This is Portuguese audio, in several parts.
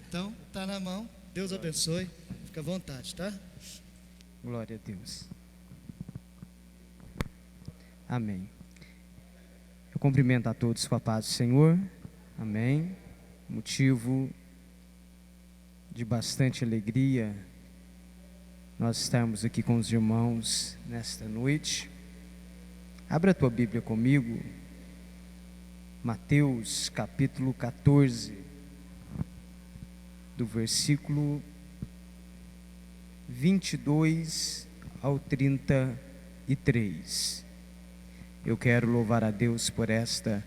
Então, tá na mão. Deus abençoe. Fica à vontade, tá? Glória a Deus. Amém. Eu cumprimento a todos com a paz do Senhor. Amém. Motivo de bastante alegria nós estarmos aqui com os irmãos nesta noite. Abra a tua Bíblia comigo. Mateus capítulo 14, do versículo 22 ao 33. Eu quero louvar a Deus por esta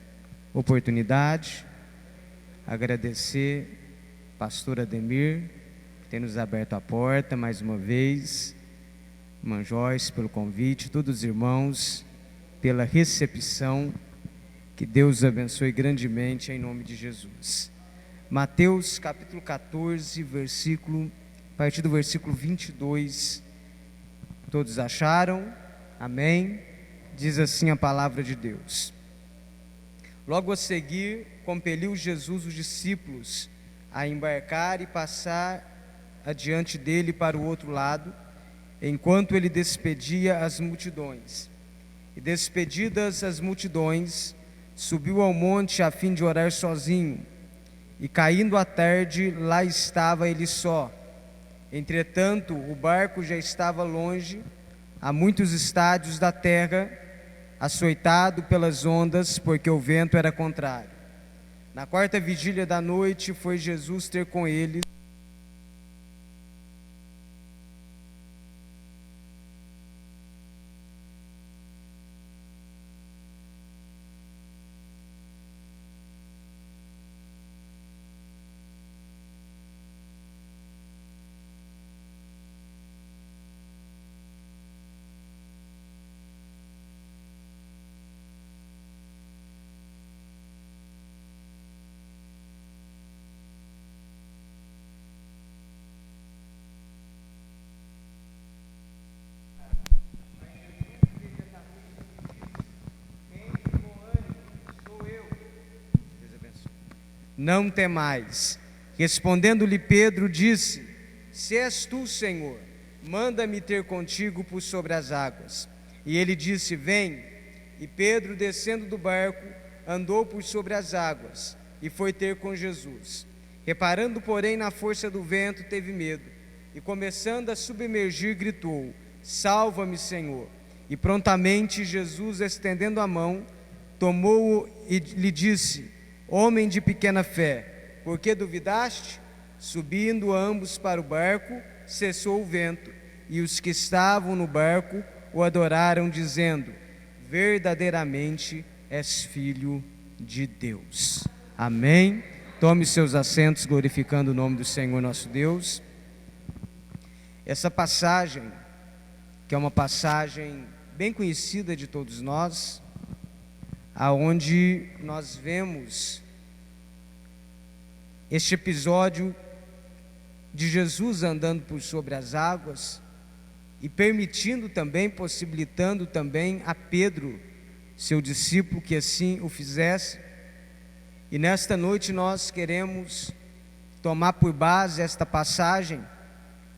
oportunidade, agradecer pastor Ademir, que tem nos aberto a porta mais uma vez, irmã Joyce pelo convite, todos os irmãos pela recepção. Que Deus abençoe grandemente em nome de Jesus. Mateus capítulo 14, a partir do versículo 22. Todos acharam? Amém? Diz assim a palavra de Deus. Logo a seguir, compeliu Jesus os discípulos a embarcar e passar adiante dele para o outro lado, enquanto ele despedia as multidões. E despedidas as multidões, subiu ao monte a fim de orar sozinho. E caindo a tarde, lá estava ele só. Entretanto, o barco já estava longe, a muitos estádios da terra, açoitado pelas ondas, porque o vento era contrário. Na quarta vigília da noite, foi Jesus ter com eles. Não temais. Respondendo-lhe Pedro, disse: Se és tu, Senhor, manda-me ter contigo por sobre as águas. E ele disse: Vem. E Pedro, descendo do barco, andou por sobre as águas e foi ter com Jesus. Reparando, porém, na força do vento, teve medo, e começando a submergir, gritou: Salva-me, Senhor. E prontamente Jesus, estendendo a mão, tomou-o e lhe disse: Homem de pequena fé, por que duvidaste? Subindo ambos para o barco, cessou o vento, e os que estavam no barco o adoraram, dizendo: Verdadeiramente és filho de Deus. Amém. Tome seus assentos, glorificando o nome do Senhor nosso Deus. Essa passagem, que é uma passagem bem conhecida de todos nós, aonde nós vemos este episódio de Jesus andando por sobre as águas e permitindo também, possibilitando também a Pedro, seu discípulo, que assim o fizesse. E nesta noite nós queremos tomar por base esta passagem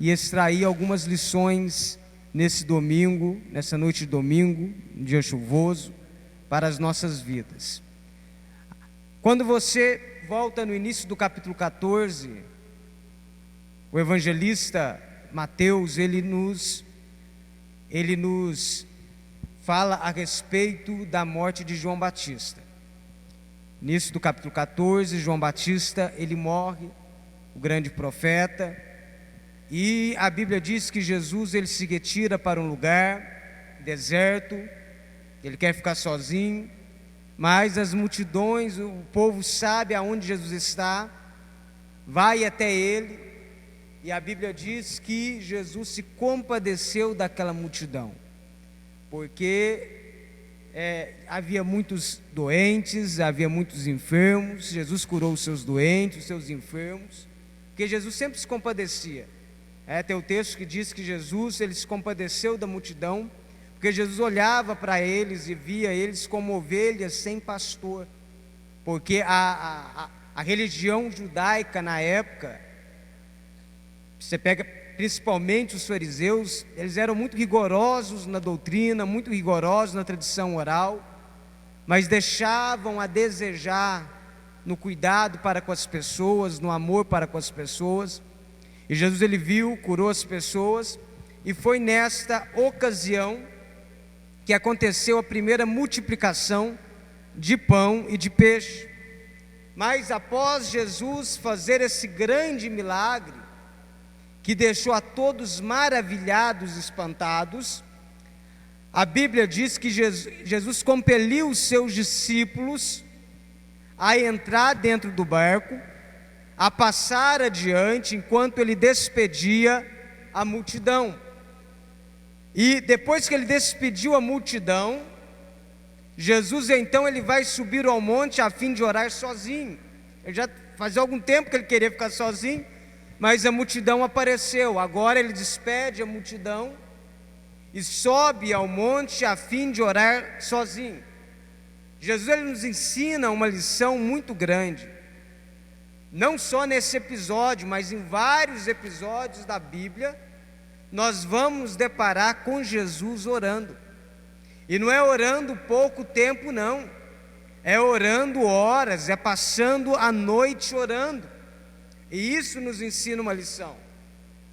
e extrair algumas lições nesse domingo, nessa noite de domingo, um dia chuvoso, para as nossas vidas. Quando você volta no início do capítulo 14, o evangelista Mateus, ele nos fala a respeito da morte de João Batista. Início do capítulo 14, João Batista, ele morre, o grande profeta, e a Bíblia diz que Jesus, ele se retira para um lugar deserto, ele quer ficar sozinho, mas as multidões, o povo sabe aonde Jesus está, vai até ele, e a Bíblia diz que Jesus se compadeceu daquela multidão, porque havia muitos doentes, havia muitos enfermos. Jesus curou os seus doentes, os seus enfermos, porque Jesus sempre se compadecia. Tem o texto que diz que Jesus, ele se compadeceu da multidão, porque Jesus olhava para eles e via eles como ovelhas sem pastor, porque a religião judaica na época, Você pega principalmente os fariseus, eles eram muito rigorosos na doutrina, muito rigorosos na tradição oral, mas deixavam a desejar no cuidado para com as pessoas, no amor para com as pessoas. E Jesus, ele viu, curou as pessoas, e foi nesta ocasião que aconteceu a primeira multiplicação de pão e de peixe. Mas após Jesus fazer esse grande milagre, que deixou a todos maravilhados, espantados, a Bíblia diz que Jesus compeliu os seus discípulos a entrar dentro do barco, a passar adiante, enquanto ele despedia a multidão. E depois que ele despediu a multidão, Jesus então ele vai subir ao monte a fim de orar sozinho. Ele já fazia algum tempo que ele queria ficar sozinho, mas a multidão apareceu. Agora ele despede a multidão e sobe ao monte a fim de orar sozinho. Jesus, ele nos ensina uma lição muito grande, não só nesse episódio, mas em vários episódios da Bíblia. Nós vamos nos deparar com Jesus orando, e não é orando pouco tempo não, é orando horas, é passando a noite orando. E isso nos ensina uma lição,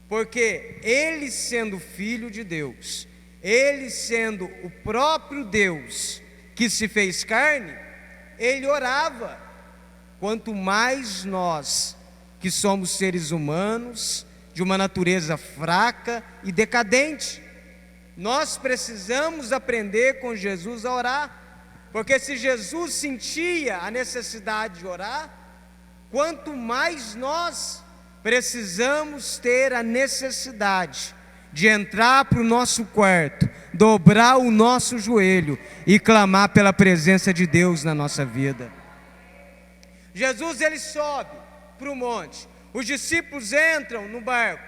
porque ele sendo filho de Deus, ele sendo o próprio Deus que se fez carne, ele orava. Quanto mais nós, que somos seres humanos, de uma natureza fraca e decadente, nós precisamos aprender com Jesus a orar, porque se Jesus sentia a necessidade de orar, quanto mais nós precisamos ter a necessidade de entrar para o nosso quarto, dobrar o nosso joelho e clamar pela presença de Deus na nossa vida. Jesus, ele sobe para o monte, os discípulos entram no barco.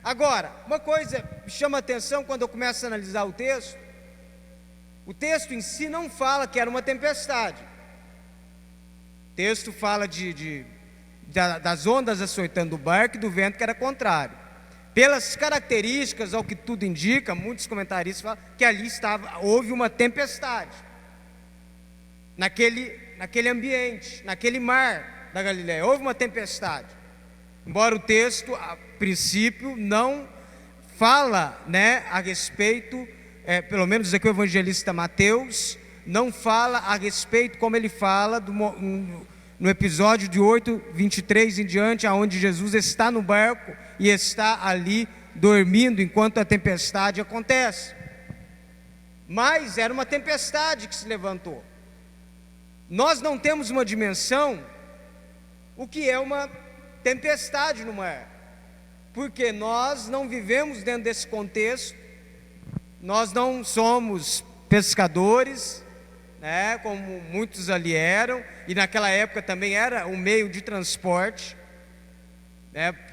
Agora, uma coisa me chama a atenção quando eu começo a analisar o texto em si não fala que era uma tempestade. O texto fala das ondas açoitando o barco e do vento que era contrário. Pelas características, ao que tudo indica, muitos comentaristas falam que ali houve uma tempestade, naquele ambiente, naquele mar da Galileia, houve uma tempestade. Embora o texto, a princípio, não fala, a respeito, pelo menos aqui o evangelista Mateus, não fala a respeito como ele fala no episódio de 8:23 em diante, onde Jesus está no barco e está ali dormindo enquanto a tempestade acontece. Mas era uma tempestade que se levantou. Nós não temos uma dimensão o que é uma tempestade no mar, porque nós não vivemos dentro desse contexto, nós não somos pescadores, como muitos ali eram, e naquela época também era um meio de transporte,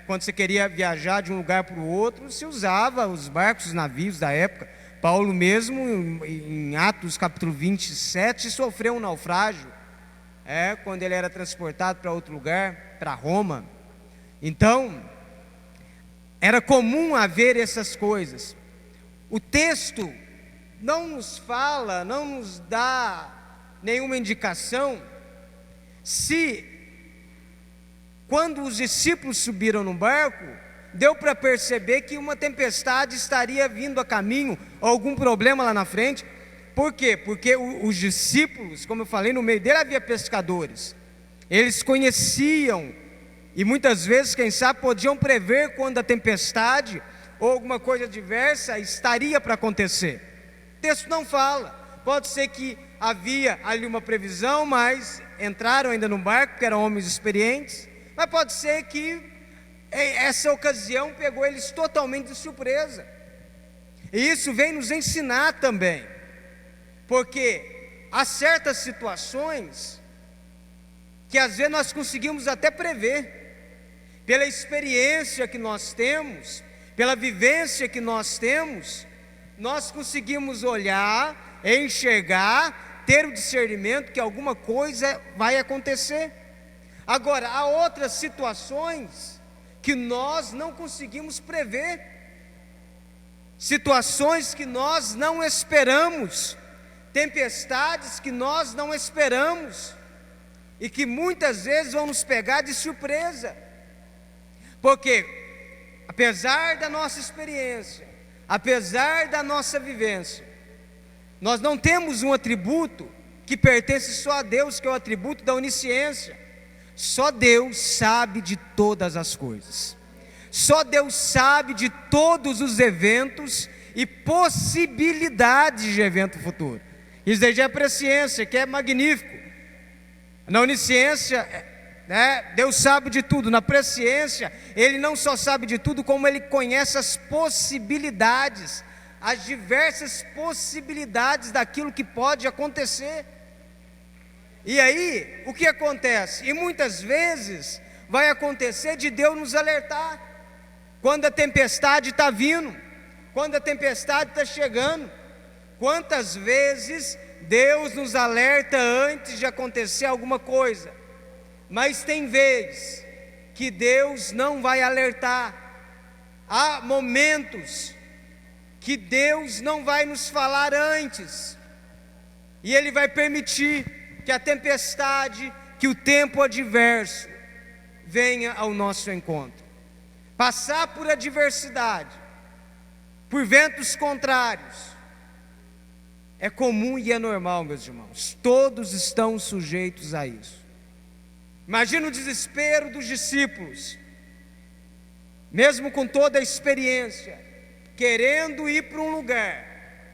quando você queria viajar de um lugar para o outro, se usava os barcos, os navios da época. Paulo mesmo, em Atos capítulo 27, sofreu um naufrágio, quando ele era transportado para outro lugar, para Roma. Então, era comum haver essas coisas. O texto não nos fala, não nos dá nenhuma indicação se, quando os discípulos subiram no barco, deu para perceber que uma tempestade estaria vindo a caminho, ou algum problema lá na frente. Por quê? Porque os discípulos, como eu falei, no meio dele havia pescadores, eles conheciam, e muitas vezes, quem sabe, podiam prever quando a tempestade ou alguma coisa adversa estaria para acontecer. O texto não fala. Pode ser que havia ali uma previsão, mas entraram ainda no barco, porque eram homens experientes. Mas pode ser que essa ocasião pegou eles totalmente de surpresa. E isso vem nos ensinar também, porque há certas situações que às vezes nós conseguimos até prever, pela experiência que nós temos, pela vivência que nós temos, nós conseguimos olhar, enxergar, ter o discernimento que alguma coisa vai acontecer. Agora, há outras situações que nós não conseguimos prever, situações que nós não esperamos, tempestades que nós não esperamos, e que muitas vezes vão nos pegar de surpresa, porque apesar da nossa experiência, apesar da nossa vivência, nós não temos um atributo que pertence só a Deus, que é o atributo da onisciência. Só Deus sabe de todas as coisas, só Deus sabe de todos os eventos e possibilidades de evento futuro. Isso daí já é presciência, que é magnífico. Na onisciência, Deus sabe de tudo. Na presciência, Ele não só sabe de tudo, como Ele conhece as possibilidades, as diversas possibilidades daquilo que pode acontecer. E aí, o que acontece? E muitas vezes vai acontecer de Deus nos alertar, quando a tempestade está vindo, quando a tempestade está chegando. Quantas vezes Deus nos alerta antes de acontecer alguma coisa, mas tem vezes que Deus não vai alertar. Há momentos que Deus não vai nos falar antes, e Ele vai permitir que a tempestade, que o tempo adverso venha ao nosso encontro. Passar por adversidade, por ventos contrários, é comum e é normal, meus irmãos. Todos estão sujeitos a isso. Imagina o desespero dos discípulos, mesmo com toda a experiência, querendo ir para um lugar,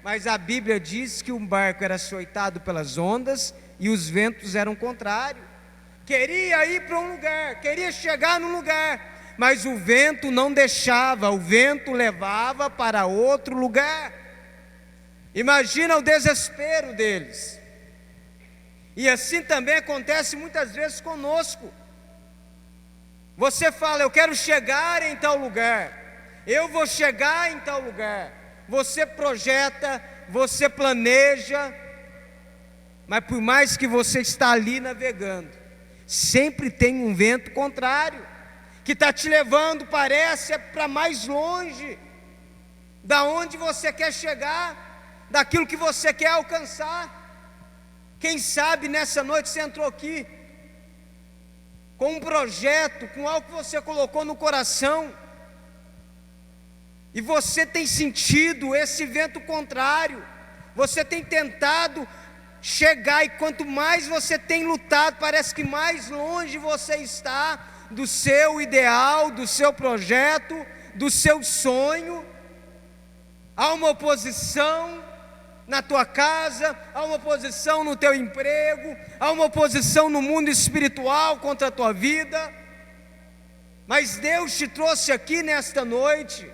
mas a Bíblia diz que um barco era açoitado pelas ondas e os ventos eram contrários. Queria ir para um lugar, queria chegar num lugar, mas o vento não deixava, o vento levava para outro lugar. Imagina o desespero deles. E assim também acontece muitas vezes conosco. Você fala: eu quero chegar em tal lugar, eu vou chegar em tal lugar. Você projeta, você planeja, mas por mais que você está ali navegando, sempre tem um vento contrário, que está te levando, parece, para mais longe da onde você quer chegar, daquilo que você quer alcançar. Quem sabe nessa noite você entrou aqui com um projeto, com algo que você colocou no coração, e você tem sentido esse vento contrário, você tem tentado chegar, e quanto mais você tem lutado, parece que mais longe você está do seu ideal, do seu projeto, do seu sonho. Há uma oposição na tua casa, há uma oposição no teu emprego, há uma oposição no mundo espiritual contra a tua vida, mas Deus te trouxe aqui nesta noite,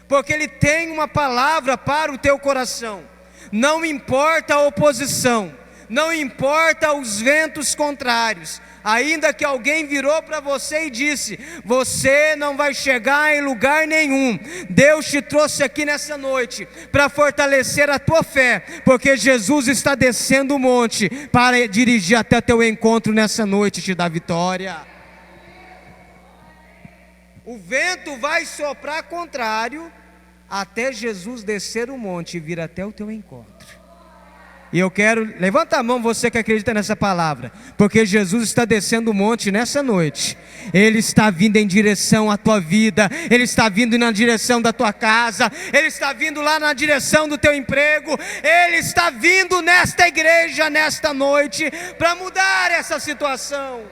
porque Ele tem uma palavra para o teu coração. Não importa a oposição, não importa os ventos contrários, ainda que alguém virou para você e disse: você não vai chegar em lugar nenhum, Deus te trouxe aqui nessa noite para fortalecer a tua fé, porque Jesus está descendo o monte para dirigir até teu encontro nessa noite e te dar vitória. O vento vai soprar contrário até Jesus descer o monte e vir até o teu encontro. E eu quero, levanta a mão você que acredita nessa palavra, porque Jesus está descendo o monte nessa noite. Ele está vindo em direção à tua vida, Ele está vindo na direção da tua casa, Ele está vindo lá na direção do teu emprego, Ele está vindo nesta igreja, nesta noite, para mudar essa situação.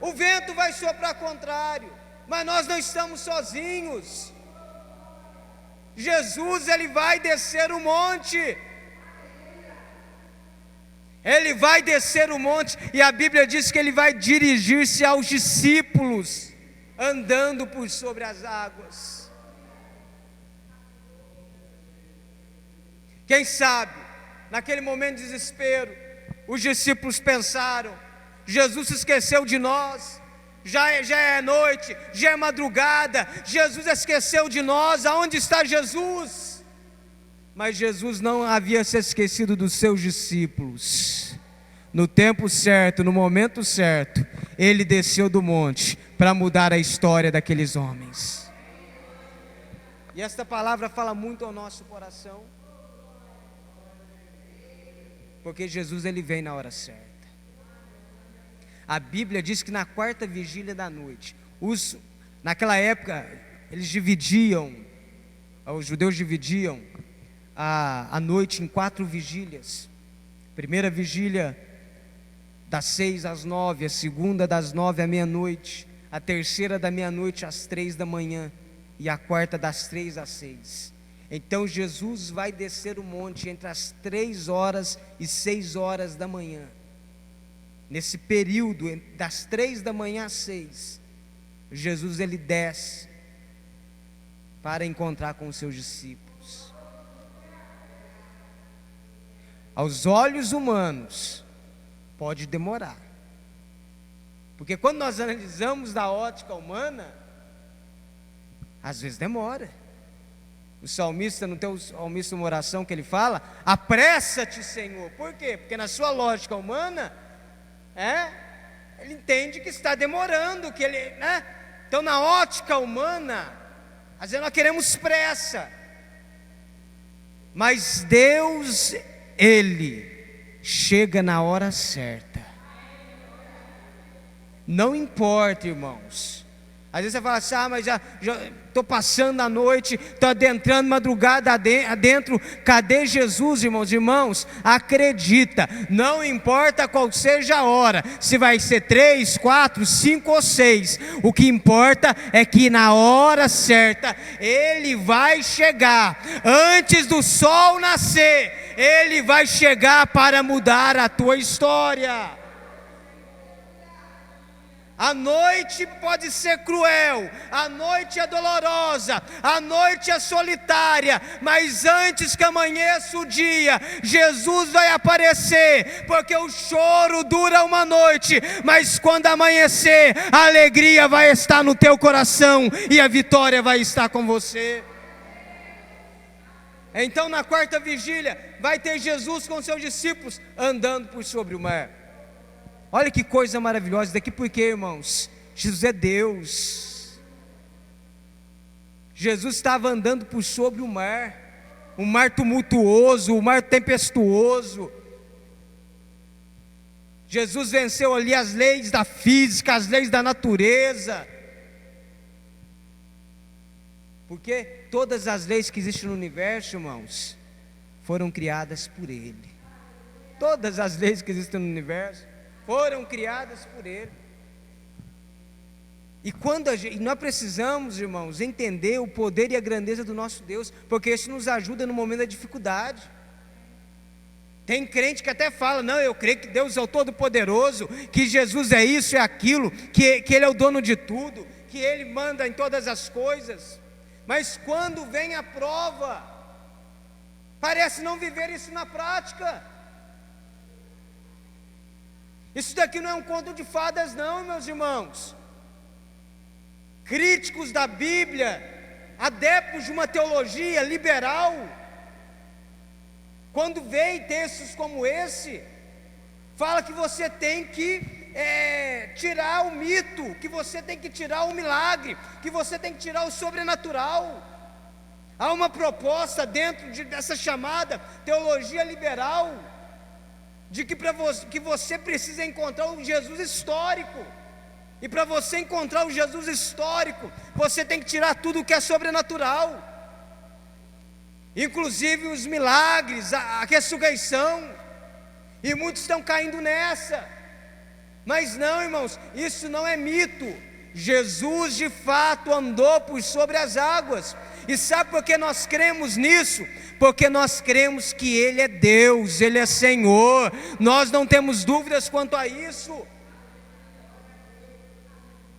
O vento vai soprar contrário, mas nós não estamos sozinhos. Jesus, Ele vai descer o monte. Ele vai descer o monte, e a Bíblia diz que Ele vai dirigir-se aos discípulos, andando por sobre as águas. Quem sabe, naquele momento de desespero, os discípulos pensaram: Jesus se esqueceu de nós, já é noite, já é madrugada, Jesus esqueceu de nós, aonde está Jesus? Mas Jesus não havia se esquecido dos seus discípulos, no tempo certo, no momento certo, Ele desceu do monte para mudar a história daqueles homens. E esta palavra fala muito ao nosso coração, porque Jesus, Ele vem na hora certa. A Bíblia diz que na quarta vigília da noite, naquela época, os judeus dividiam a noite em 4 vigílias. Primeira vigília das 6 às 9, a segunda das 9 à meia-noite, a terceira da meia-noite às 3 da manhã e a quarta das 3 às 6. Então Jesus vai descer o monte entre as 3 horas e 6 horas da manhã. Nesse período, das 3 da manhã às 6, Jesus, Ele desce para encontrar com os seus discípulos. Aos olhos humanos, pode demorar, porque quando nós analisamos da ótica humana, às vezes demora. O salmista, não tem o salmista uma oração que ele fala: apressa-te, Senhor. Por quê? Porque na sua lógica humana, ele entende que está demorando, que ele, Então na ótica humana, às vezes nós queremos pressa, mas Deus, Ele chega na hora certa. Não importa, irmãos. Às vezes você fala assim: mas já estou passando a noite, estou adentrando madrugada adentro. Cadê Jesus, irmãos? Irmãos, acredita, não importa qual seja a hora, se vai ser 3, 4, 5 ou 6, o que importa é que na hora certa, Ele vai chegar, antes do sol nascer, Ele vai chegar para mudar a tua história. A noite pode ser cruel, a noite é dolorosa, a noite é solitária, mas antes que amanheça o dia, Jesus vai aparecer, porque o choro dura uma noite, mas quando amanhecer, a alegria vai estar no teu coração e a vitória vai estar com você. Então na quarta vigília, vai ter Jesus com seus discípulos andando por sobre o mar. Olha que coisa maravilhosa daqui, porque, irmãos, Jesus é Deus. Jesus estava andando por sobre o mar tumultuoso, o mar tempestuoso. Jesus venceu ali as leis da física, as leis da natureza, porque todas as leis que existem no universo, irmãos, foram criadas por Ele. Todas as leis que existem no universo foram criadas por Ele. E nós precisamos, irmãos, entender o poder e a grandeza do nosso Deus, porque isso nos ajuda no momento da dificuldade. Tem crente que até fala: não, eu creio que Deus é o Todo-Poderoso, que Jesus é isso, é aquilo, que Ele é o dono de tudo, que Ele manda em todas as coisas. Mas quando vem a prova, parece não viver isso na prática. Isso daqui não é um conto de fadas não, meus irmãos. Críticos da Bíblia, adeptos de uma teologia liberal, quando veem textos como esse, fala que você tem que tirar o mito, que você tem que tirar o milagre, que você tem que tirar o sobrenatural. Há uma proposta dentro dessa chamada teologia liberal, de que você precisa encontrar o Jesus histórico, e para você encontrar o Jesus histórico, você tem que tirar tudo o que é sobrenatural, inclusive os milagres, a ressurreição, e muitos estão caindo nessa. Mas não, irmãos, isso não é mito. Jesus de fato andou por sobre as águas. E sabe por que nós cremos nisso? Porque nós cremos que Ele é Deus, Ele é Senhor. Nós não temos dúvidas quanto a isso.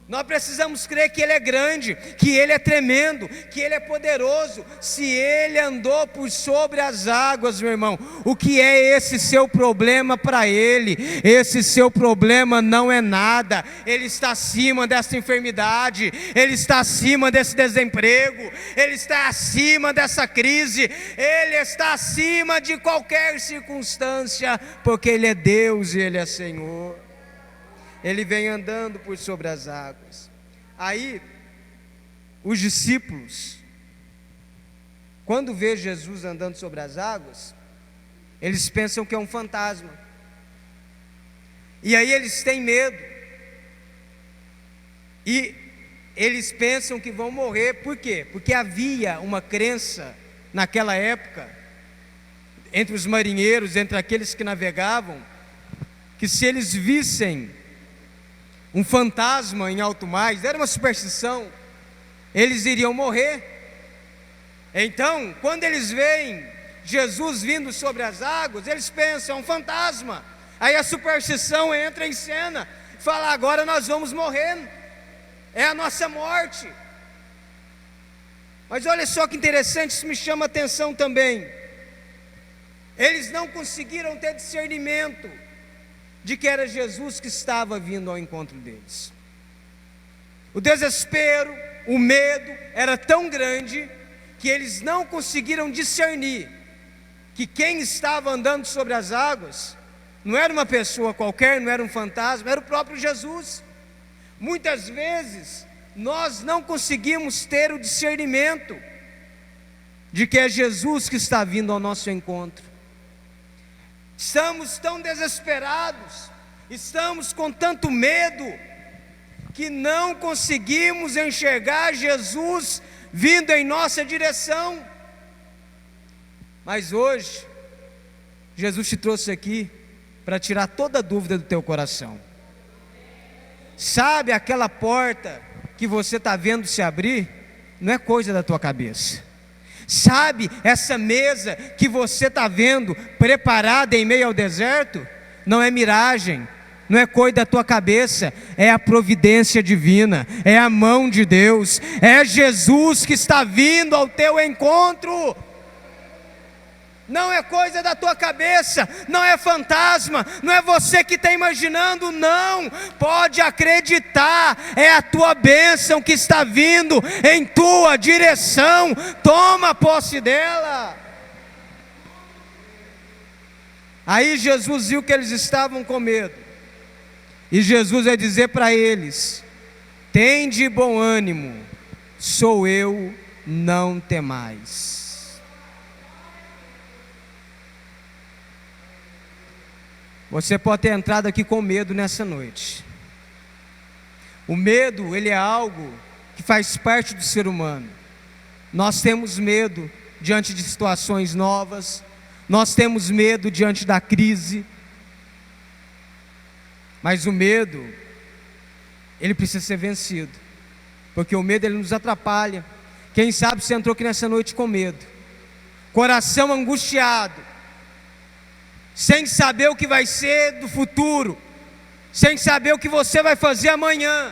Nós precisamos crer que Ele é grande, que Ele é tremendo, que Ele é poderoso. Se Ele andou por sobre as águas, meu irmão, o que é esse seu problema para Ele? Esse seu problema não é nada. Ele está acima dessa enfermidade, Ele está acima desse desemprego, Ele está acima dessa crise, Ele está acima de qualquer circunstância, porque Ele é Deus e Ele é Senhor. Ele vem andando por sobre as águas. Aí, os discípulos, quando vê Jesus andando sobre as águas, eles pensam que é um fantasma. E aí eles têm medo. E eles pensam que vão morrer. Por quê? Porque havia uma crença naquela época, entre os marinheiros, entre aqueles que navegavam, que se eles vissem um fantasma em alto mar, era uma superstição, eles iriam morrer. Então, quando eles veem Jesus vindo sobre as águas, eles pensam, é um fantasma. Aí a superstição entra em cena, fala, agora nós vamos morrer, é a nossa morte. Mas olha só que interessante, isso me chama a atenção também. Eles não conseguiram ter discernimento de que era Jesus que estava vindo ao encontro deles. O desespero, o medo era tão grande que eles não conseguiram discernir que quem estava andando sobre as águas não era uma pessoa qualquer, não era um fantasma, era o próprio Jesus. Muitas vezes nós não conseguimos ter o discernimento de que é Jesus que está vindo ao nosso encontro. Estamos tão desesperados, estamos com tanto medo, que não conseguimos enxergar Jesus vindo em nossa direção. Mas hoje, Jesus te trouxe aqui para tirar toda dúvida do teu coração. Sabe aquela porta que você está vendo se abrir? Não é coisa da tua cabeça. Sabe essa mesa que você está vendo preparada em meio ao deserto? Não é miragem, não é coisa da tua cabeça, é a providência divina, é a mão de Deus, é Jesus que está vindo ao teu encontro. Não é coisa da tua cabeça, não é fantasma, não é você que está imaginando, não. Pode acreditar, é a tua bênção que está vindo em tua direção. Toma posse dela. Aí Jesus viu que eles estavam com medo, e Jesus vai dizer para eles: tende bom ânimo, sou eu, não temais. Você pode ter entrado aqui com medo nessa noite. O medo, ele é algo que faz parte do ser humano. Nós temos medo diante de situações novas, nós temos medo diante da crise, mas o medo, ele precisa ser vencido, porque o medo, ele nos atrapalha. Quem sabe você entrou aqui nessa noite com medo, coração angustiado, sem saber o que vai ser do futuro, sem saber o que você vai fazer amanhã.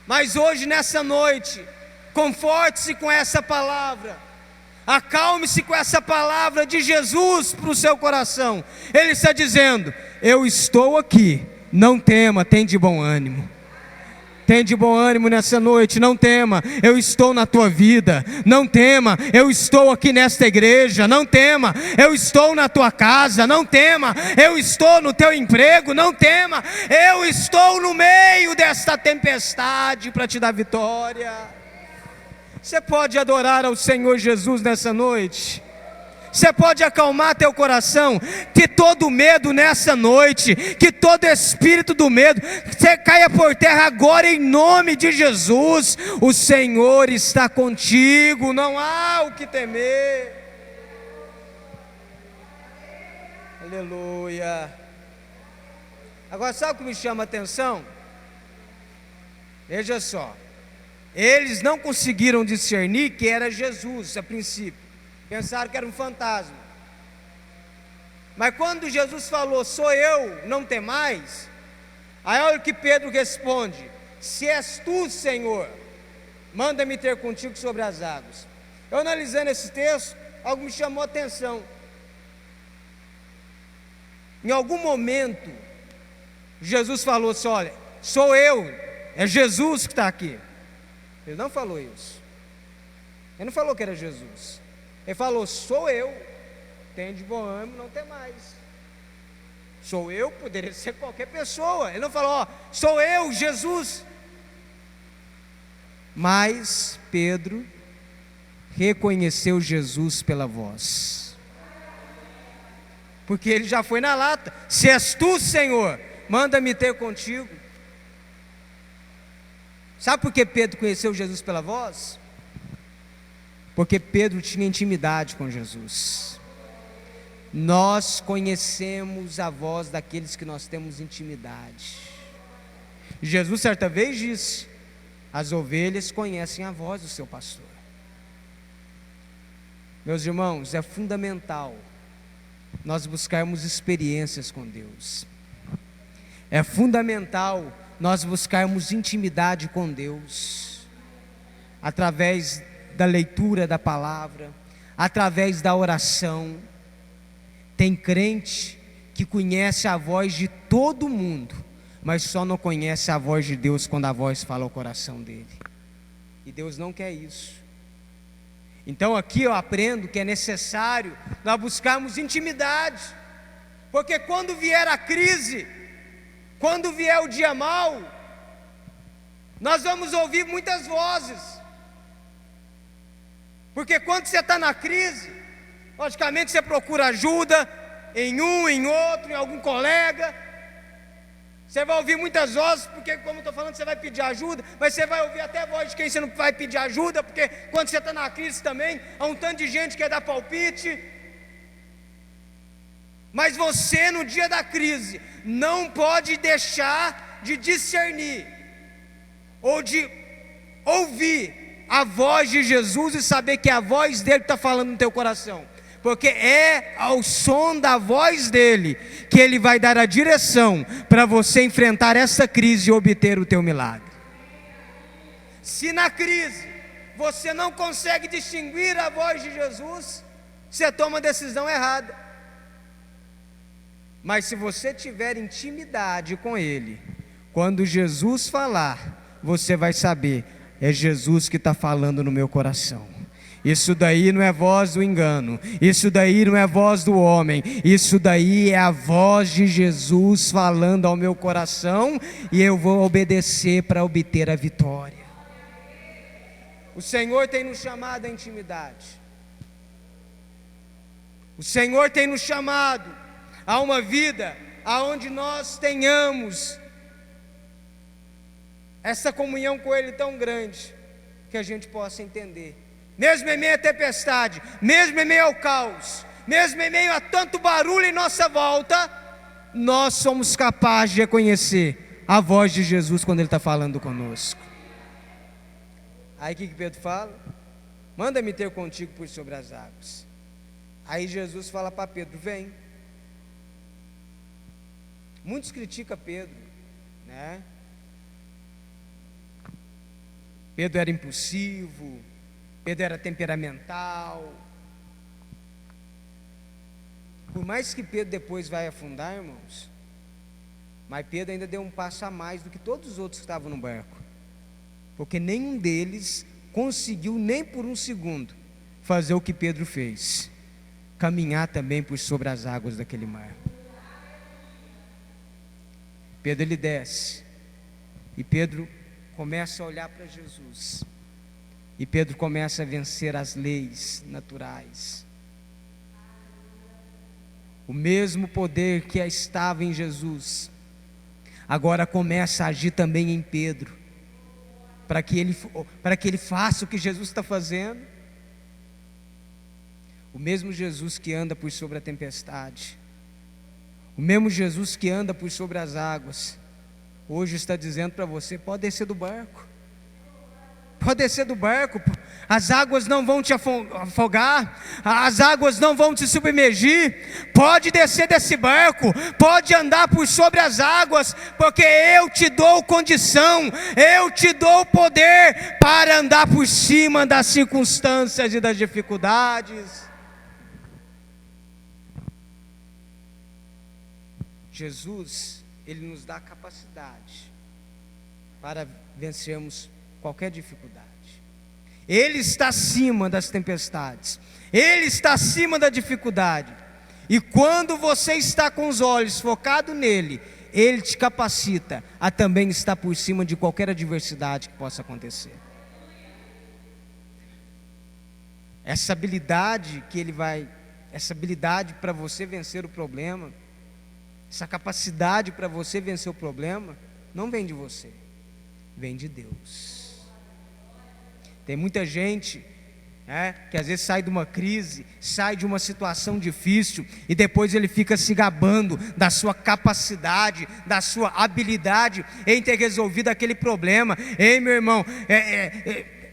Mas hoje, nessa noite, conforte-se com essa palavra, acalme-se com essa palavra de Jesus para o seu coração. Ele está dizendo: eu estou aqui, não tema, tem de bom ânimo. Tem de bom ânimo nessa noite, não tema, eu estou na tua vida. Não tema, eu estou aqui nesta igreja. Não tema, eu estou na tua casa. Não tema, eu estou no teu emprego. Não tema, eu estou no meio desta tempestade para te dar vitória. Você pode adorar ao Senhor Jesus nessa noite? Você pode acalmar teu coração, que todo medo nessa noite, que todo espírito do medo, você caia por terra agora em nome de Jesus. O Senhor está contigo, não há o que temer. Aleluia. Agora sabe o que me chama a atenção? Veja só, eles não conseguiram discernir que era Jesus a princípio. Pensaram que era um fantasma. Mas quando Jesus falou, sou eu, não temais, aí olha o que Pedro responde: se és tu, Senhor, manda-me ter contigo sobre as águas. Eu analisando esse texto, algo me chamou a atenção. Em algum momento, Jesus falou assim: olha, sou eu, é Jesus que está aqui. Ele não falou isso. Ele não falou que era Jesus. Ele falou: sou eu, tem de bom ânimo, não tem mais. Sou eu, poderia ser qualquer pessoa. Ele não falou: ó, sou eu, Jesus. Mas Pedro reconheceu Jesus pela voz, porque ele já foi na lata: se és tu, Senhor, manda-me ter contigo. Sabe por que Pedro conheceu Jesus pela voz? Porque Pedro tinha intimidade com Jesus. Nós conhecemos a voz daqueles que nós temos intimidade. Jesus certa vez disse: as ovelhas conhecem a voz do seu pastor. Meus irmãos, é fundamental nós buscarmos experiências com Deus. É fundamental nós buscarmos intimidade com Deus, através da leitura da palavra, através da oração. Tem crente que conhece a voz de todo mundo, mas só não conhece a voz de Deus quando a voz fala ao coração dele. E Deus não quer isso. Então aqui eu aprendo que é necessário nós buscarmos intimidade, porque quando vier a crise, quando vier o dia mau, nós vamos ouvir muitas vozes. Porque quando você está na crise, logicamente você procura ajuda em um, em outro, em algum colega. Você vai ouvir muitas vozes, porque como eu estou falando, você vai pedir ajuda, mas você vai ouvir até a voz de quem você não vai pedir ajuda, porque quando você está na crise também, há um tanto de gente que quer dar palpite. Mas você, no dia da crise, não pode deixar de discernir, ou de ouvir a voz de Jesus e saber que é a voz dele que está falando no teu coração, porque é ao som da voz dele que ele vai dar a direção para você enfrentar essa crise e obter o teu milagre. Se na crise você não consegue distinguir a voz de Jesus, você toma a decisão errada. Mas se você tiver intimidade com ele, quando Jesus falar, você vai saber: é Jesus que está falando no meu coração. Isso daí não é voz do engano, isso daí não é voz do homem, isso daí é a voz de Jesus falando ao meu coração, e eu vou obedecer para obter a vitória. O Senhor tem nos chamado à intimidade. O Senhor tem nos chamado a uma vida aonde nós tenhamos essa comunhão com Ele tão grande, que a gente possa entender, mesmo em meio à tempestade, mesmo em meio ao caos, mesmo em meio a tanto barulho em nossa volta, nós somos capazes de reconhecer a voz de Jesus quando Ele está falando conosco. Aí o que Pedro fala? Manda-me ter contigo por sobre as águas. Aí Jesus fala para Pedro: vem. Muitos criticam Pedro, né? Pedro era impulsivo, Pedro era temperamental. Por mais que Pedro depois vai afundar, irmãos, mas Pedro ainda deu um passo a mais do que todos os outros que estavam no barco, porque nenhum deles conseguiu nem por um segundo fazer o que Pedro fez, caminhar também por sobre as águas daquele mar. Pedro ele desce, e Pedro começa a olhar para Jesus, e Pedro começa a vencer as leis naturais. O mesmo poder que estava em Jesus, agora começa a agir também em Pedro, para que ele faça o que Jesus está fazendo. O mesmo Jesus que anda por sobre a tempestade, o mesmo Jesus que anda por sobre as águas, hoje está dizendo para você: pode descer do barco, pode descer do barco. as águas não vão te afogar, as águas não vão te submergir. Pode descer desse barco, pode andar por sobre as águas, porque eu te dou condição, eu te dou poder para andar por cima das circunstâncias e das dificuldades. Jesus, Ele nos dá capacidade para vencermos qualquer dificuldade. Ele está acima das tempestades, Ele está acima da dificuldade. E quando você está com os olhos focados nele, Ele te capacita a também estar por cima de qualquer adversidade que possa acontecer. Essa habilidade para você vencer o problema, essa capacidade para você vencer o problema, não vem de você, vem de Deus. Tem muita gente que às vezes sai de uma crise, sai de uma situação difícil, e depois ele fica se gabando da sua capacidade, da sua habilidade em ter resolvido aquele problema. Ei, meu irmão,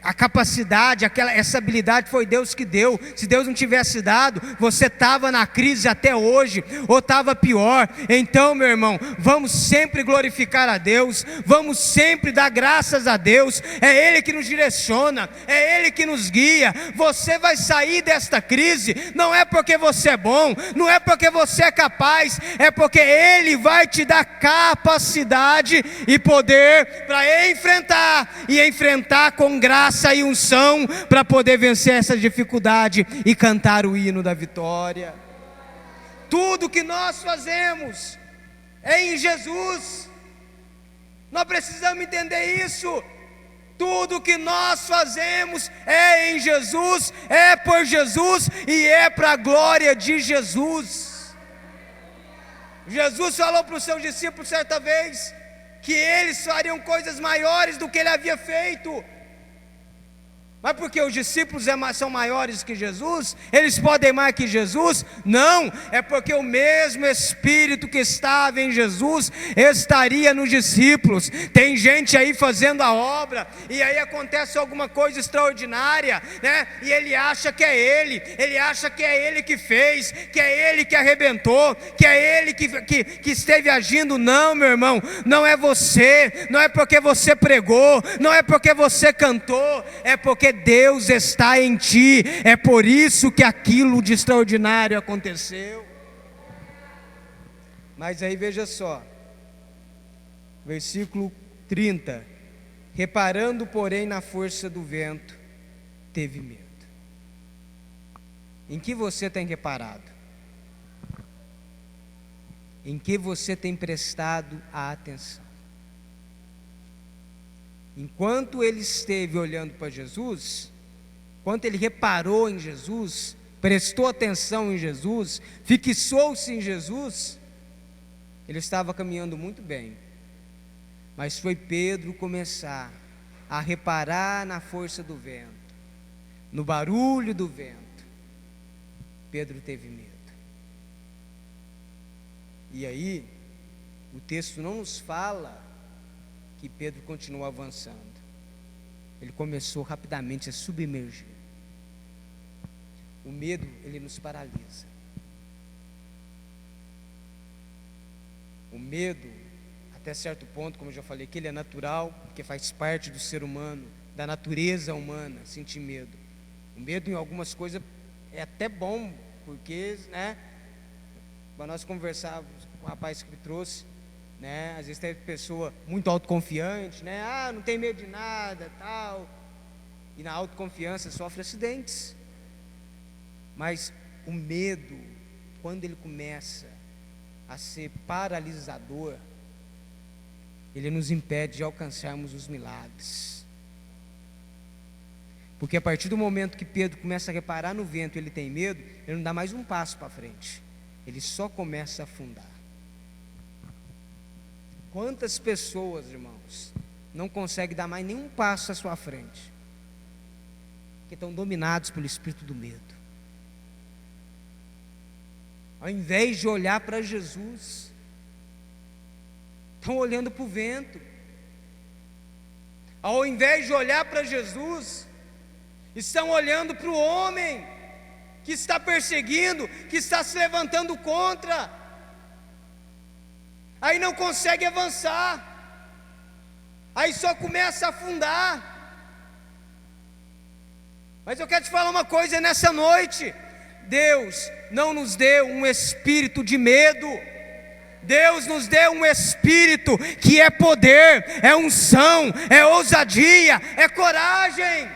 a capacidade, essa habilidade foi Deus que deu. Se Deus não tivesse dado, você estava na crise até hoje, ou estava pior. Então, meu irmão, vamos sempre glorificar a Deus, vamos sempre dar graças a Deus. É Ele que nos direciona, é Ele que nos guia. Você vai sair desta crise, não é porque você é bom, não é porque você é capaz, é porque Ele vai te dar capacidade e poder para enfrentar com graça e unção, para poder vencer essa dificuldade e cantar o hino da vitória. Tudo que nós fazemos é em Jesus. Nós precisamos entender isso. Tudo que nós fazemos é em Jesus, é por Jesus e é para a glória de Jesus. Jesus falou para os seus discípulos certa vez que eles fariam coisas maiores do que ele havia feito. Mas porque os discípulos são maiores que Jesus? Eles podem mais que Jesus? Não, é porque o mesmo Espírito que estava em Jesus estaria nos discípulos. Tem gente aí fazendo a obra, e aí acontece alguma coisa extraordinária, e ele acha que é ele que fez, que é ele que arrebentou, que é ele que esteve agindo. Não, meu irmão, não é você, não é porque você pregou, não é porque você cantou, é porque Deus está em ti. É por isso que aquilo de extraordinário aconteceu. Mas aí veja só, versículo 30: reparando porém na força do vento, teve medo. Em que você tem reparado? Em que você tem prestado a atenção? Enquanto ele esteve olhando para Jesus, enquanto ele reparou em Jesus, prestou atenção em Jesus, fixou-se em Jesus, ele estava caminhando muito bem. Mas foi Pedro começar a reparar na força do vento, no barulho do vento. Pedro teve medo. E aí, o texto não nos fala que Pedro continuou avançando. Ele começou rapidamente a submergir. O medo, ele nos paralisa. O medo, até certo ponto, como eu já falei, que ele é natural, porque faz parte do ser humano, da natureza humana, sentir medo. O medo em algumas coisas é até bom, porque, para nós conversarmos com o rapaz que me trouxe, às vezes tem pessoa muito autoconfiante, não tem medo de nada, tal, e na autoconfiança sofre acidentes. Mas o medo, quando ele começa a ser paralisador, ele nos impede de alcançarmos os milagres. Porque a partir do momento que Pedro começa a reparar no vento, ele tem medo, ele não dá mais um passo para frente, ele só começa a afundar. Quantas pessoas, irmãos, não conseguem dar mais nenhum passo à sua frente, porque estão dominados pelo espírito do medo. Ao invés de olhar para Jesus, estão olhando para o vento. Ao invés de olhar para Jesus, estão olhando para o homem que está perseguindo, que está se levantando contra, aí não consegue avançar, aí só começa a afundar. Mas eu quero te falar uma coisa nessa noite: Deus não nos deu um espírito de medo, Deus nos deu um espírito que é poder, é unção, é ousadia, é coragem.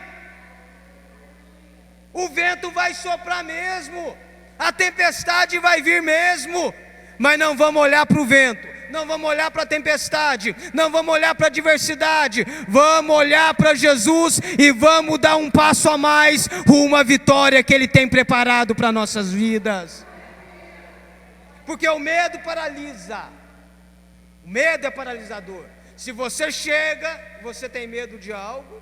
O vento vai soprar mesmo, a tempestade vai vir mesmo, mas não vamos olhar para o vento, não vamos olhar para a tempestade, não vamos olhar para a adversidade, vamos olhar para Jesus e vamos dar um passo a mais rumo à vitória que Ele tem preparado para nossas vidas. Porque o medo paralisa, o medo é paralisador. Se você chega, você tem medo de algo,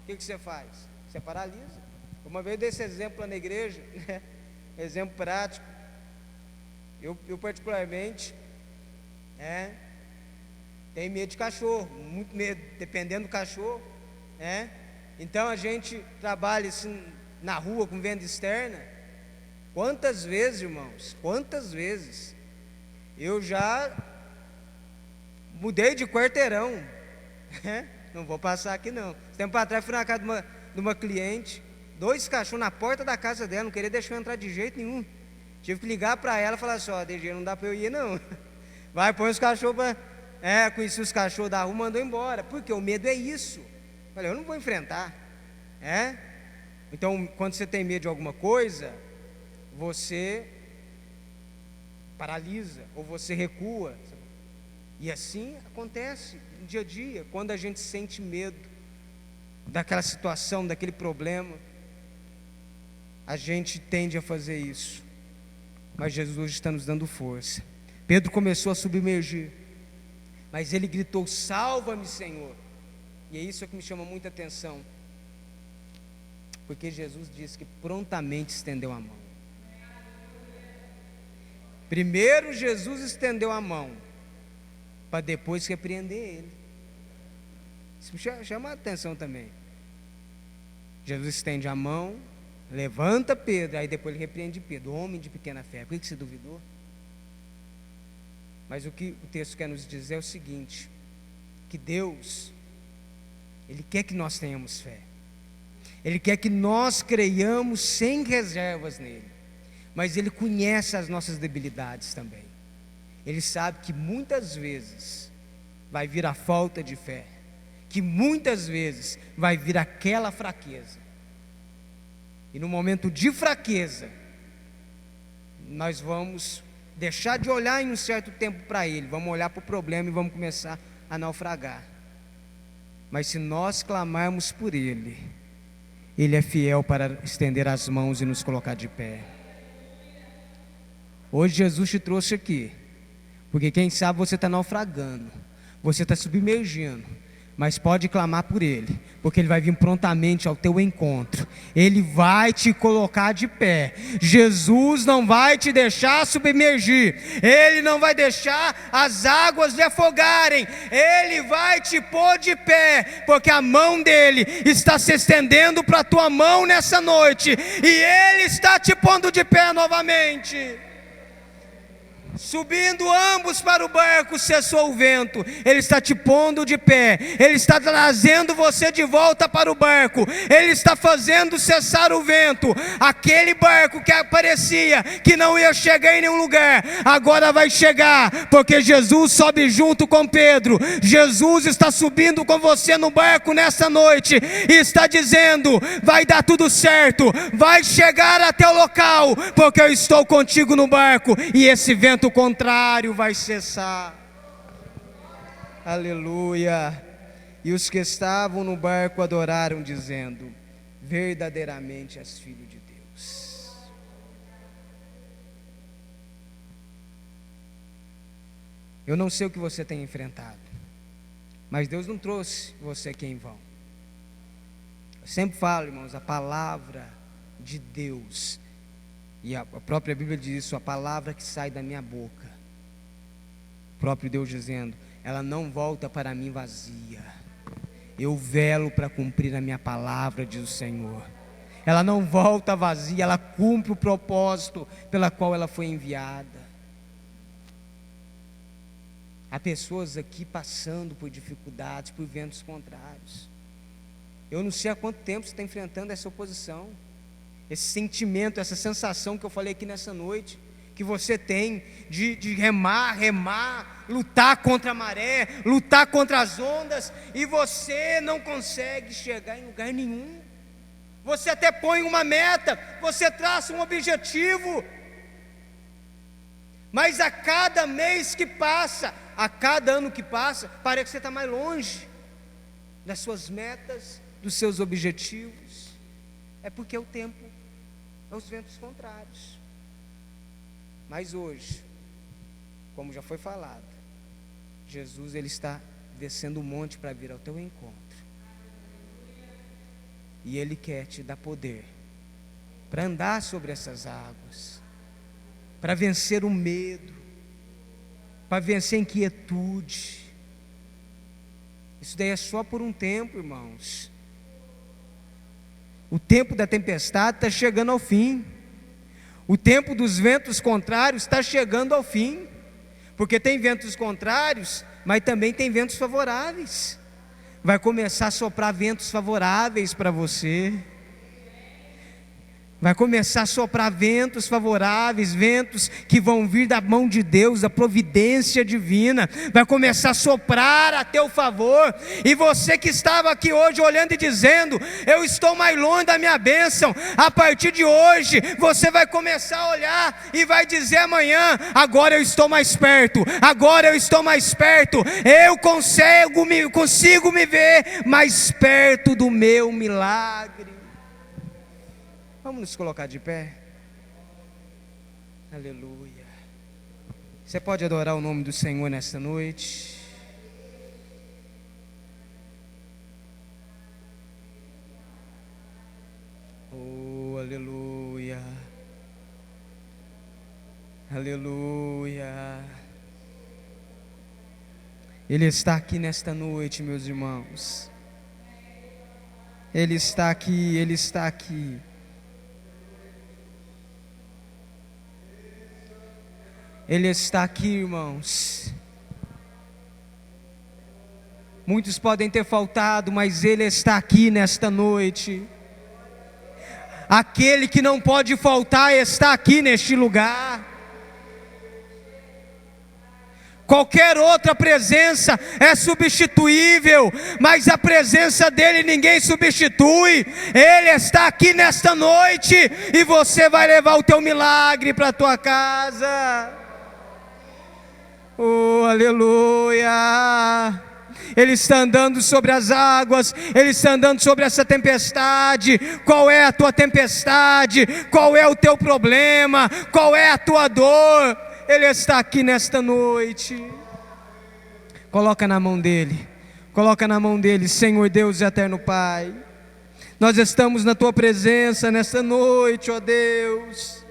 o que você faz? Você paralisa. Uma vez eu dei esse exemplo lá na igreja, né? Exemplo prático. Eu particularmente, tenho medo de cachorro, muito medo, dependendo do cachorro, Então a gente trabalha assim, na rua com venda externa. Quantas vezes, irmãos, quantas vezes eu já mudei de quarteirão, não vou passar aqui não. Tempo atrás fui na casa de uma cliente, 2 cachorros na porta da casa dela, não queria deixar eu entrar de jeito nenhum. Tive que ligar para ela e falar assim: ó, DG, não dá para eu ir não. Vai, põe os cachorros para... conheci os cachorros da rua, mandou embora. Porque o medo é isso. Falei, eu não vou enfrentar. Então, quando você tem medo de alguma coisa, você paralisa, ou você recua. E assim acontece no dia a dia, quando a gente sente medo daquela situação, daquele problema, a gente tende a fazer isso. Mas Jesus está nos dando força. Pedro começou a submergir, mas ele gritou: salva-me, Senhor. E é isso que me chama muita atenção, porque Jesus disse que prontamente estendeu a mão. Primeiro Jesus estendeu a mão, para depois repreender ele. Isso me chama a atenção também. Jesus estende a mão, levanta Pedro, aí depois ele repreende Pedro: homem de pequena fé, por que você duvidou? Mas o que o texto quer nos dizer é o seguinte: que Deus, Ele quer que nós tenhamos fé, Ele quer que nós creiamos sem reservas nele, mas Ele conhece as nossas debilidades também. Ele sabe que muitas vezes vai vir a falta de fé, que muitas vezes vai vir aquela fraqueza, e no momento de fraqueza nós vamos deixar de olhar em um certo tempo para Ele, vamos olhar para o problema e vamos começar a naufragar. Mas se nós clamarmos por Ele, Ele é fiel para estender as mãos e nos colocar de pé. Hoje Jesus te trouxe aqui, porque quem sabe você está naufragando, você está submergindo, mas pode clamar por Ele, porque Ele vai vir prontamente ao teu encontro, Ele vai te colocar de pé. Jesus não vai te deixar submergir, Ele não vai deixar as águas lhe afogarem, Ele vai te pôr de pé, porque a mão dEle está se estendendo para a tua mão nessa noite, e Ele está te pondo de pé novamente. Subindo ambos para o barco, cessou o vento. Ele está te pondo de pé, Ele está trazendo você de volta para o barco, Ele está fazendo cessar o vento. Aquele barco que parecia que não ia chegar em nenhum lugar, agora vai chegar, porque Jesus sobe junto com Pedro. Jesus está subindo com você no barco nessa noite, e está dizendo: vai dar tudo certo, vai chegar até o local, porque eu estou contigo no barco, e esse vento contrário vai cessar. Aleluia. E os que estavam no barco adoraram, dizendo: verdadeiramente és filho de Deus. Eu não sei o que você tem enfrentado, mas Deus não trouxe você aqui em vão. Eu sempre falo, irmãos, a palavra de Deus, e a própria Bíblia diz isso: a palavra que sai da minha boca, o próprio Deus dizendo, ela não volta para mim vazia. Eu velo para cumprir a minha palavra, diz o Senhor. ela não volta vazia, ela cumpre o propósito pela qual ela foi enviada. Há pessoas aqui passando por dificuldades, por ventos contrários. Eu não sei há quanto tempo você está enfrentando essa oposição, esse sentimento, essa sensação que eu falei aqui nessa noite, que você tem de remar, lutar contra a maré, lutar contra as ondas, e você não consegue chegar em lugar nenhum. Você até põe uma meta, você traça um objetivo, mas a cada mês que passa, a cada ano que passa, parece que você está mais longe das suas metas, dos seus objetivos. É porque o tempo é os ventos contrários. Mas hoje, como já foi falado, Jesus ele está descendo o monte para vir ao teu encontro. E Ele quer te dar poder para andar sobre essas águas, para vencer o medo, para vencer a inquietude. Isso daí é só por um tempo, irmãos. O tempo da tempestade está chegando ao fim. O tempo dos ventos contrários está chegando ao fim. Porque tem ventos contrários, mas também tem ventos favoráveis. Vai começar a soprar ventos favoráveis para você. Vai começar a soprar ventos favoráveis, ventos que vão vir da mão de Deus, da providência divina. Vai começar a soprar a teu favor. E você que estava aqui hoje olhando e dizendo: eu estou mais longe da minha bênção, a partir de hoje você vai começar a olhar e vai dizer amanhã: agora eu estou mais perto, agora eu estou mais perto, eu consigo me ver mais perto do meu milagre. Vamos nos colocar de pé. Aleluia. Você pode adorar o nome do Senhor nesta noite. Oh, aleluia. Aleluia. Ele está aqui nesta noite, meus irmãos. Ele está aqui, Ele está aqui. Ele está aqui, irmãos. Muitos podem ter faltado, mas Ele está aqui nesta noite. Aquele que não pode faltar está aqui neste lugar. Qualquer outra presença é substituível, mas a presença dele ninguém substitui. Ele está aqui nesta noite e você vai levar o teu milagre para a tua casa. Oh, aleluia. Ele está andando sobre as águas, Ele está andando sobre essa tempestade. Qual é a tua tempestade? Qual é o teu problema? Qual é a tua dor? Ele está aqui nesta noite. Coloca na mão dEle. Coloca na mão dEle. Senhor Deus e eterno Pai, nós estamos na tua presença nesta noite, ó Deus.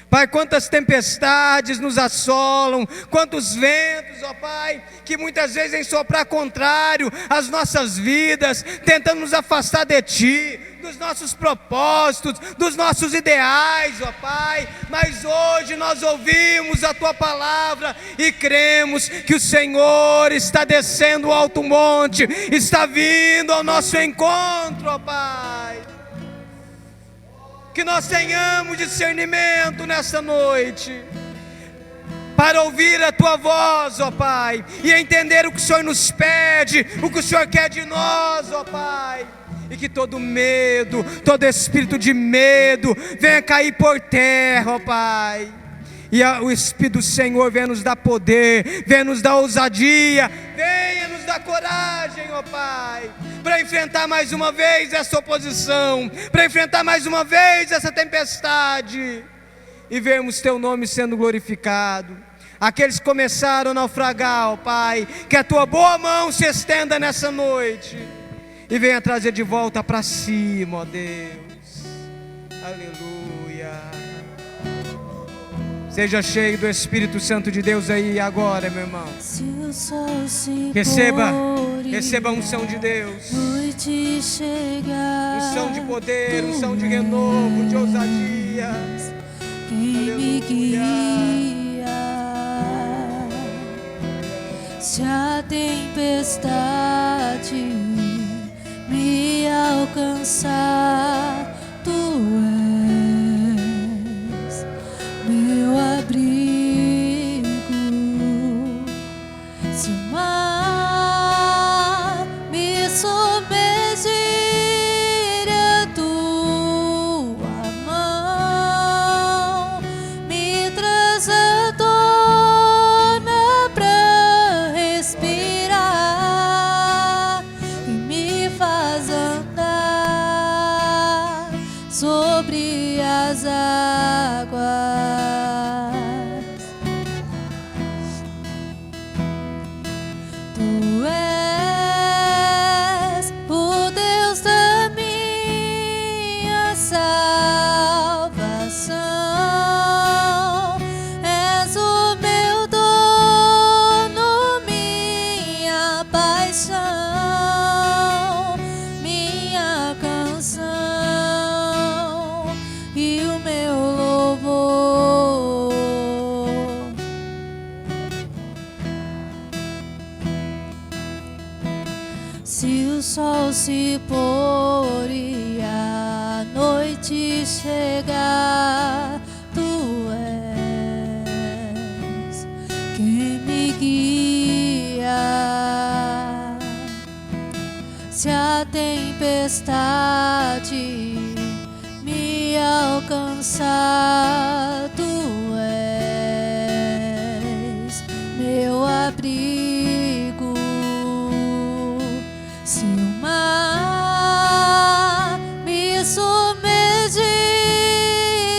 Pai, quantas tempestades nos assolam, quantos ventos, ó Pai, que muitas vezes vêm soprar contrário às nossas vidas, tentando nos afastar de Ti, dos nossos propósitos, dos nossos ideais, ó Pai. Mas hoje nós ouvimos a Tua palavra e cremos que o Senhor está descendo o alto monte, está vindo ao nosso encontro, ó Pai. Que nós tenhamos discernimento nessa noite, para ouvir a Tua voz, ó Pai, e entender o que o Senhor nos pede, o que o Senhor quer de nós, ó Pai. E que todo medo, todo espírito de medo venha cair por terra, ó Pai. E o Espírito do Senhor venha nos dar poder, venha nos dar ousadia, venha nos dar coragem, ó Pai, para enfrentar mais uma vez essa oposição, para enfrentar mais uma vez essa tempestade, e vermos Teu nome sendo glorificado. Aqueles que começaram a naufragar, ó Pai, que a Tua boa mão se estenda nessa noite, e venha trazer de volta para cima, ó Deus. Aleluia. Seja cheio do Espírito Santo de Deus aí agora, meu irmão. Receba Receba a unção de Deus. Noite chegar. Unção de poder, unção de renovo, de ousadia. Quem me guia. Se a tempestade me alcançar, Tu és meu abrigo. Se o mar me submergir, a Tua mão me traz à tona pra respirar e me faz andar sobre as águas. Tu és o Deus da minha salvação, és o meu dono, minha paixão, minha canção e o meu louvor. Se o sol se pôr e a noite chegar, Tu és quem me guia. Se a tempestade me alcançar, Tu és meu abrigo. Se o mar me submergir,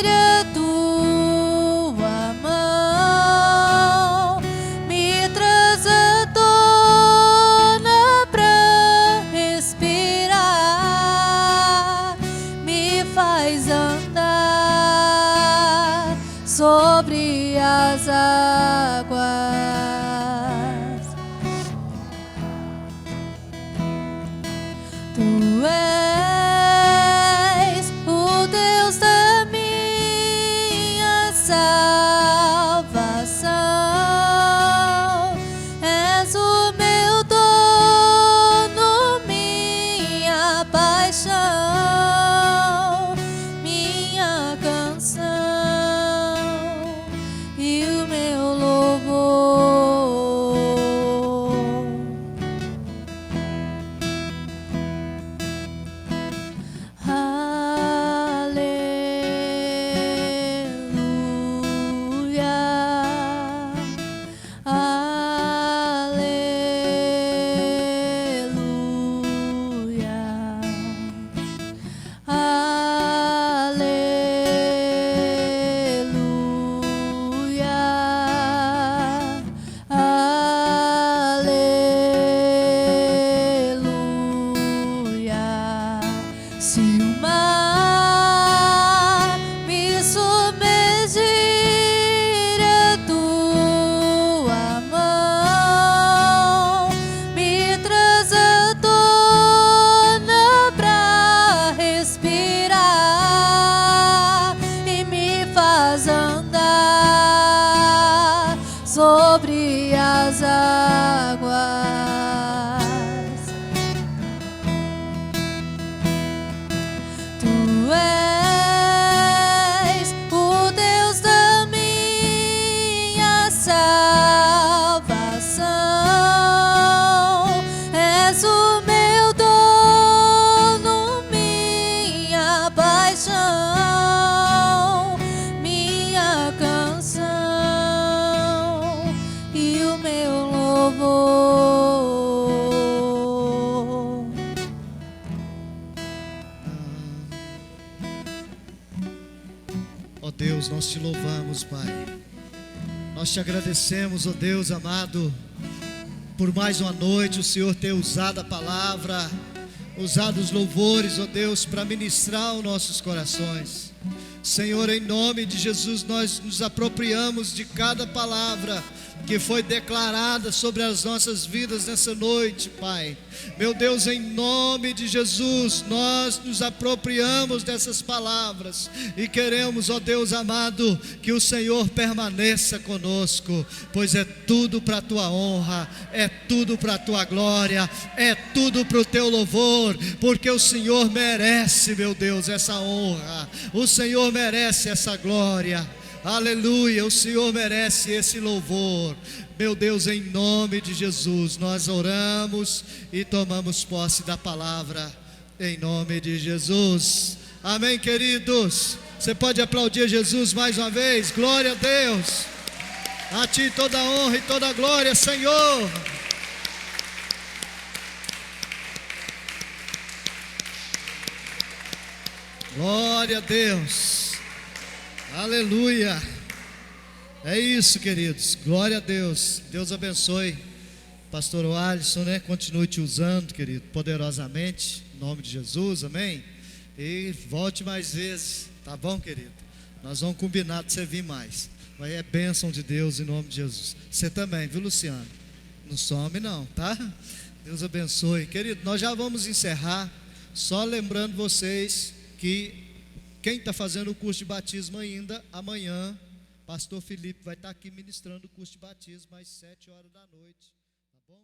a Tua mão me traz à tona pra respirar, me faz andar sobre as águas. Tu és o Deus da minha salvação, és o meu dono, minha paixão, minha canção e o meu louvor. Se o mar me submergir, a Tua mão me traz à tona pra respirar e me faz andar sobre as águas. Tu és o Deus da minha salvação, és o meu dono, minha paixão, minha canção e o meu louvor. Ó Deus, nós Te louvamos, Pai. Nós Te agradecemos, ó Deus amado, por mais uma noite o Senhor ter usado a palavra, usado os louvores, ó Deus, para ministrar os nossos corações. Senhor, em nome de Jesus, nós nos apropriamos de cada palavra, que foi declarada sobre as nossas vidas nessa noite, Pai. Meu Deus, em nome de Jesus, nós nos apropriamos dessas palavras e queremos, ó Deus amado, que o Senhor permaneça conosco, pois é tudo para a tua honra, é tudo para a tua glória, é tudo para o teu louvor, porque o Senhor merece, meu Deus, essa honra, o Senhor merece essa glória. Aleluia, o Senhor merece esse louvor. Meu Deus, em nome de Jesus, nós oramos e tomamos posse da palavra, em nome de Jesus. Amém, queridos? Você pode aplaudir Jesus mais uma vez? Glória a Deus. A ti toda a honra e toda a glória, Senhor. Glória a Deus. Aleluia. É isso, queridos. Glória a Deus. Deus abençoe. Pastor Alisson, né? Continue te usando, querido, poderosamente. Em nome de Jesus, amém? E volte mais vezes, tá bom, querido? Nós vamos combinar de você vir mais. Vai, é bênção de Deus em nome de Jesus. Você também, viu, Luciano? Não some não, tá? Deus abençoe. Querido, nós já vamos encerrar. Só lembrando vocês que quem está fazendo o curso de batismo ainda, amanhã, pastor Felipe vai estar aqui ministrando o curso de batismo às 7 horas da noite, tá bom?